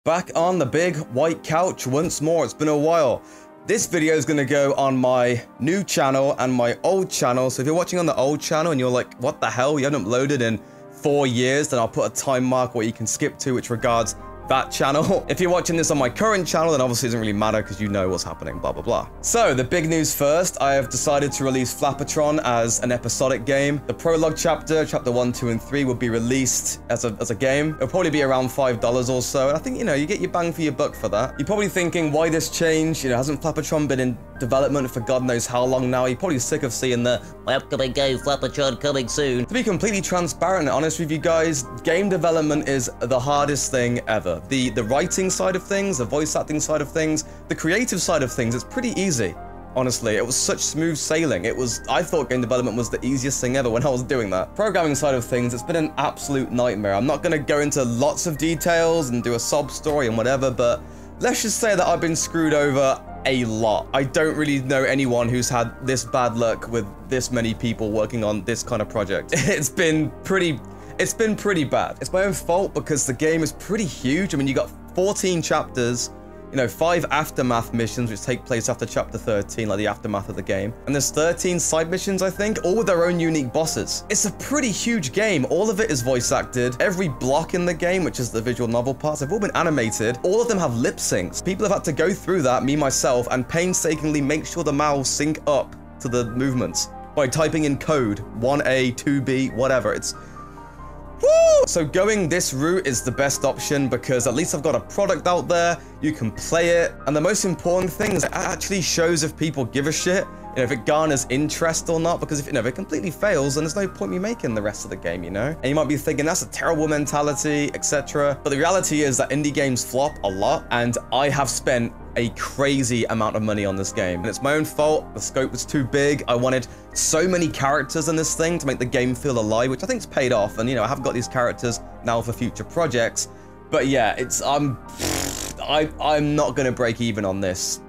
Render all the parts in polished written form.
Back on the big white couch once more. It's been a while. This video is going to go on my new channel and my old channel. So if you're watching on the old channel and you're like, what the hell, you haven't uploaded in 4 years, then I'll put a time mark where you can skip to, which regards that channel. If you're watching this on my current channel, then obviously it doesn't really matter because you know what's happening, blah, blah, blah. So the big news first, I have decided to release Patron as an episodic game. The prologue chapter 1, 2, and 3 will be released as a game. It'll probably be around $5 or so. And I think, you get your bang for your buck for that. You're probably thinking, why this change? Hasn't Patron been in development for God knows how long now? You're probably sick of seeing the upcoming game, Patron coming soon. To be completely transparent and honest with you guys, game development is the hardest thing ever. The writing side of things, the voice acting side of things, the creative side of things, it's pretty easy. Honestly, it was such smooth sailing. I thought game development was the easiest thing ever when I was doing that. Programming side of things, it's been an absolute nightmare. I'm not going to go into lots of details and do a sob story and whatever, but let's just say that I've been screwed over a lot. I don't really know anyone who's had this bad luck with this many people working on this kind of project. It's been pretty bad. It's my own fault because the game is pretty huge. I mean, you got 14 chapters, 5 aftermath missions, which take place after chapter 13, like the aftermath of the game. And there's 13 side missions, I think, all with their own unique bosses. It's a pretty huge game. All of it is voice acted. Every block in the game, which is the visual novel parts, have all been animated. All of them have lip syncs. People have had to go through that, me, myself, and painstakingly make sure the mouths sync up to the movements by typing in code, 1A, 2B, whatever. It's woo! So going this route is the best option because at least I've got a product out there, you can play it, and the most important thing is it actually shows if people give a shit, if it garners interest or not, because if it completely fails, then there's no point me making the rest of the game, And you might be thinking, that's a terrible mentality, etc. But the reality is that indie games flop a lot, and I have spent a crazy amount of money on this game. And it's my own fault. The scope was too big. I wanted so many characters in this thing to make the game feel alive, which I think's paid off. And, I have got these characters now for future projects. But yeah, I'm not going to break even on this.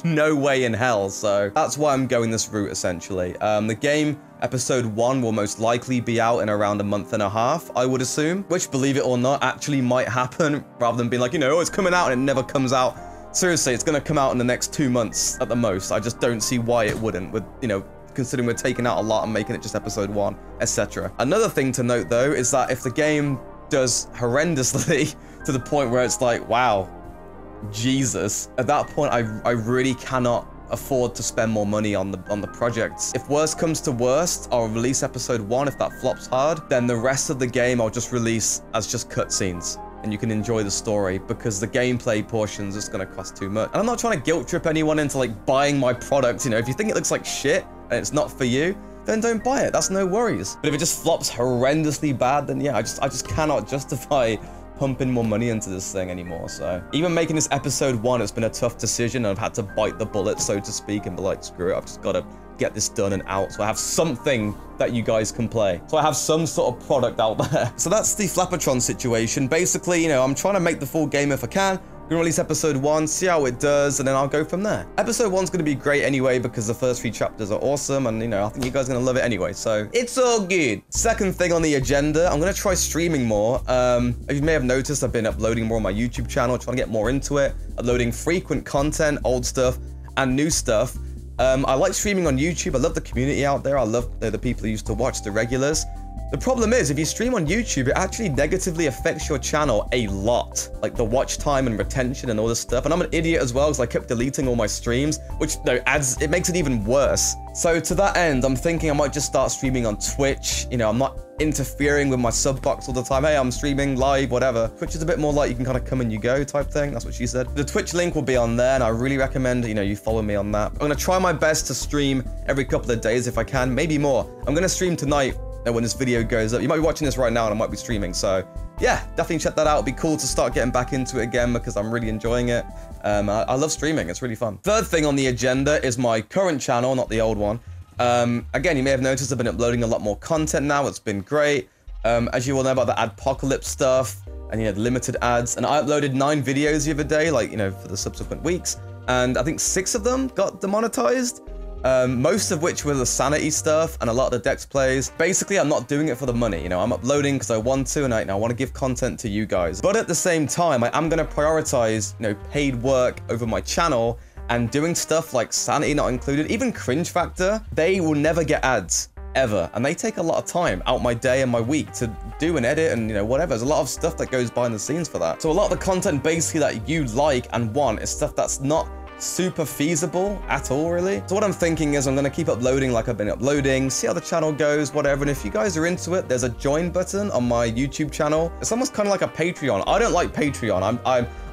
No way in hell. So that's why I'm going this route, essentially. The game, episode 1, will most likely be out in around a month and a half, I would assume, which, believe it or not, actually might happen rather than being like, oh, it's coming out and it never comes out. Seriously, it's going to come out in the next 2 months at the most. I just don't see why it wouldn't, with, considering we're taking out a lot and making it just episode 1, etc. Another thing to note, though, is that if the game does horrendously to the point where it's like, wow, Jesus, at that point, I really cannot afford to spend more money on the projects. If worst comes to worst, I'll release episode 1. If that flops hard, then the rest of the game I'll just release as just cutscenes, and you can enjoy the story because the gameplay portions is going to cost too much. And I'm not trying to guilt trip anyone into like buying my product. If you think it looks like shit and it's not for you, then don't buy it. That's no worries. But if it just flops horrendously bad, then yeah, I just cannot justify pumping more money into this thing anymore. So even making this episode 1, it's been a tough decision. I've had to bite the bullet, so to speak, and be like, screw it, I've just got to get this done and out so I have something that you guys can play. So I have some sort of product out there. So that's the Patron situation. Basically, I'm trying to make the full game if I can. I'm gonna release episode 1, see how it does, and then I'll go from there. Episode 1's gonna be great anyway because the first 3 chapters are awesome, and I think you guys are gonna love it anyway, so it's all good. Second thing on the agenda, I'm gonna try streaming more. As you may have noticed, I've been uploading more on my YouTube channel, trying to get more into it, uploading frequent content, old stuff, and new stuff. I like streaming on YouTube. I love the community out there. I love the people who used to watch, the regulars. The problem is, if you stream on YouTube, it actually negatively affects your channel a lot. Like the watch time and retention and all this stuff. And I'm an idiot as well because I kept deleting all my streams, which it makes it even worse. So to that end, I'm thinking I might just start streaming on Twitch. I'm not interfering with my sub box all the time. Hey, I'm streaming live, whatever. Twitch is a bit more like you can kind of come and you go type thing. That's what she said. The Twitch link will be on there, and I really recommend, you follow me on that. I'm going to try my best to stream every couple of days if I can, maybe more. I'm going to stream tonight when this video goes up. You might be watching this right now and I might be streaming, so yeah, definitely check that out. It'd be cool to start getting back into it again because I'm really enjoying it. I love streaming, it's really fun. Third thing on the agenda is my current channel, not the old one. Again, you may have noticed I've been uploading a lot more content now. It's been great. As you all know about the adpocalypse stuff and the limited ads, and I uploaded 9 videos the other day, like for the subsequent weeks, and I think 6 of them got demonetized. most of which were the sanity stuff and a lot of the Dex plays. Basically, I'm not doing it for the money, you know, I'm uploading because I want to, and I want to give content to you guys. But at the same time, I am going to prioritize, you know, paid work over my channel, and doing stuff like sanity not included, even cringe factor, they will never get ads. Ever. And they take a lot of time out my day and my week to do and edit and, you know, whatever. There's a lot of stuff that goes behind the scenes for that. So a lot of the content basically that you like and want is stuff that's not super feasible at all, really. So what I'm thinking is I'm going to keep uploading like I've been uploading, see how the channel goes, whatever. And if you guys are into it, there's a join button on my YouTube channel. It's almost kind of like a Patreon. I don't like Patreon.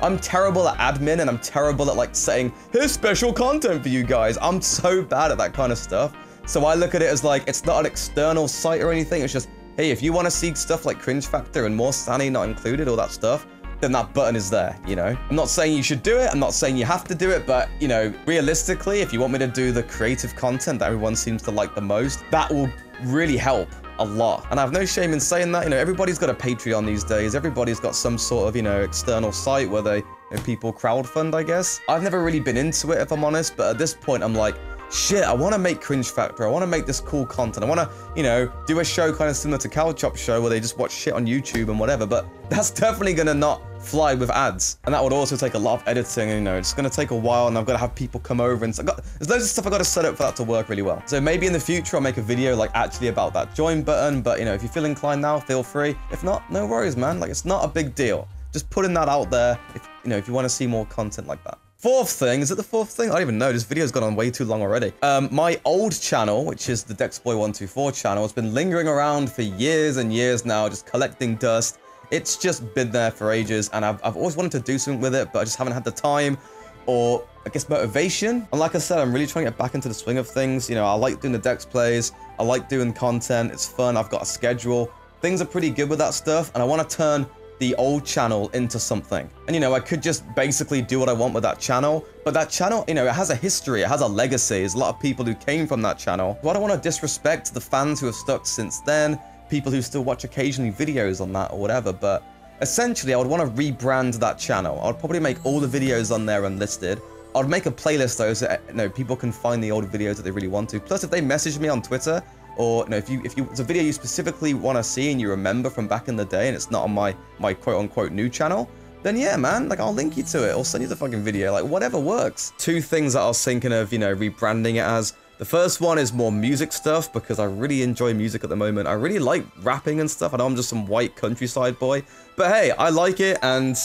I'm terrible at admin, and I'm terrible at like saying, here's special content for you guys. I'm so bad at that kind of stuff. So I look at it as like, it's not an external site or anything. It's just, hey, if you want to see stuff like cringe factor and more sanity not included, all that stuff, then that button is there, you know? I'm not saying you should do it. I'm not saying you have to do it, but, you know, realistically, if you want me to do the creative content that everyone seems to like the most, that will really help a lot. And I have no shame in saying that. You know, everybody's got a Patreon these days. Everybody's got some sort of, you know, external site where they, you know, people crowdfund, I guess. I've never really been into it, if I'm honest, but at this point, I'm like, shit, I want to make cringe factor. I want to make this cool content. I want to, you know, do a show kind of similar to Cow Chop Show where they just watch shit on YouTube and whatever, but that's definitely going to not fly with ads. And that would also take a lot of editing, and, you know, it's going to take a while, and I've got to have people come over, and so there's loads of stuff I've got to set up for that to work really well. So maybe in the future I'll make a video like actually about that join button, but, you know, if you feel inclined now, feel free. If not, no worries, man. Like, it's not a big deal. Just putting that out there if, you know, if you want to see more content like that. Fourth thing, is it the fourth thing? I don't even know, this video's gone on way too long already. My old channel, which is the Dexboy124 channel, has been lingering around for years and years now, just collecting dust. It's just been there for ages, and I've always wanted to do something with it, but I just haven't had the time or, I guess, motivation. And like I said, I'm really trying to get back into the swing of things. You know, I like doing the Dex plays, I like doing content, it's fun, I've got a schedule. Things are pretty good with that stuff, and I want to turn the old channel into something. And, you know, I could just basically do what I want with that channel, but that channel, you know, it has a history, it has a legacy. There's a lot of people who came from that channel. So I don't want to disrespect the fans who have stuck since then, people who still watch occasionally videos on that or whatever, but essentially I would want to rebrand that channel. I would probably make all the videos on there unlisted. I would make a playlist though, so, you know, people can find the old videos that they really want to. Plus, if they message me on Twitter, or, you know, if it's a video you specifically want to see and you remember from back in the day and it's not on my quote-unquote new channel, then yeah, man, like, I'll link you to it. I'll send you the fucking video, like, whatever works. Two things that I was thinking of, you know, rebranding it as. The first one is more music stuff, because I really enjoy music at the moment. I really like rapping and stuff. I know I'm just some white countryside boy, but hey, I like it, and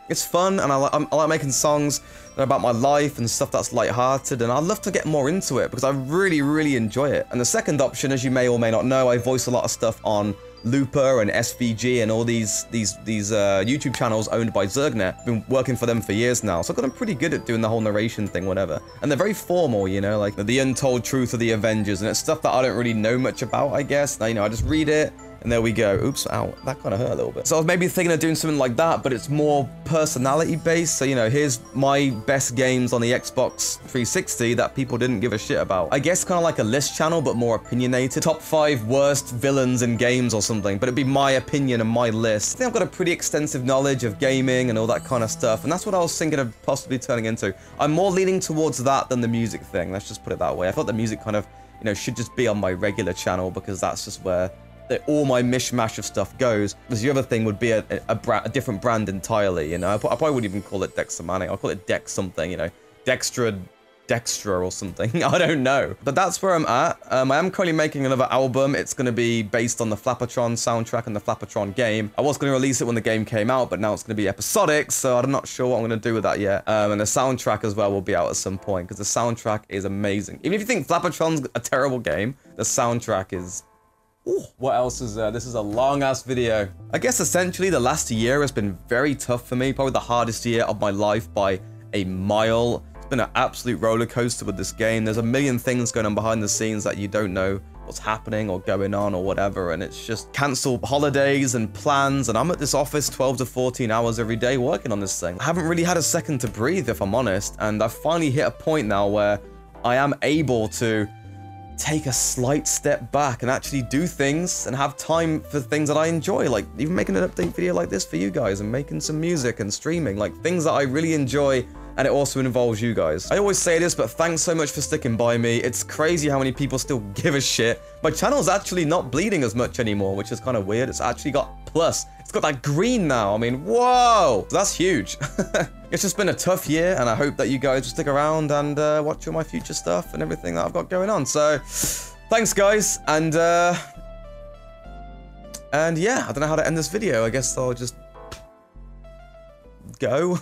it's fun, and I like making songs about my life and stuff that's lighthearted, and I'd love to get more into it because I really, really enjoy it. And the second option, as you may or may not know, I voice a lot of stuff on Looper and SVG and all these YouTube channels owned by Zergnet. I've been working for them for years now, so I've gotten pretty good at doing the whole narration thing, whatever. And they're very formal, you know, like the untold truth of the Avengers, and it's stuff that I don't really know much about, I guess. Now, you know, I just read it, and there we go. Oops, ow, that kind of hurt a little bit. So I was maybe thinking of doing something like that, but it's more personality based. So, you know, here's my best games on the Xbox 360 that people didn't give a shit about. I guess kind of like a list channel, but more opinionated. Top 5 worst villains in games or something, but it'd be my opinion and my list. I think I've got a pretty extensive knowledge of gaming and all that kind of stuff, and that's what I was thinking of possibly turning into. I'm more leaning towards that than the music thing. Let's just put it that way. I thought the music kind of, you know, should just be on my regular channel because that's just where all my mishmash of stuff goes. Because the other thing would be a different brand entirely, you know. I probably wouldn't even call it Dexter Manic. I'll call it Dex something, you know. Dextra or something. I don't know. But that's where I'm at. I am currently making another album. It's going to be based on the Patron soundtrack and the Patron game. I was going to release it when the game came out, but now it's going to be episodic, so I'm not sure what I'm going to do with that yet. And the soundtrack as well will be out at some point, because the soundtrack is amazing. Even if you think Patron's a terrible game, the soundtrack is... Ooh, what else is there? This is a long-ass video. I guess essentially the last year has been very tough for me. Probably the hardest year of my life by a mile. It's been an absolute roller coaster with this game. There's a million things going on behind the scenes that you don't know what's happening or going on or whatever. And it's just cancelled holidays and plans. And I'm at this office 12 to 14 hours every day working on this thing. I haven't really had a second to breathe, if I'm honest. And I've finally hit a point now where I am able to take a slight step back and actually do things and have time for things that I enjoy, like even making an update video like this for you guys and making some music and streaming, like things that I really enjoy and it also involves you guys. I always say this, but thanks so much for sticking by me. It's crazy how many people still give a shit. My channel's actually not bleeding as much anymore, which is kind of weird. It's actually got plus. It's got that green now. I mean, whoa! So that's huge. It's just been a tough year, and I hope that you guys will stick around and watch all my future stuff and everything that I've got going on. So, thanks, guys, and yeah, I don't know how to end this video. I guess I'll just go.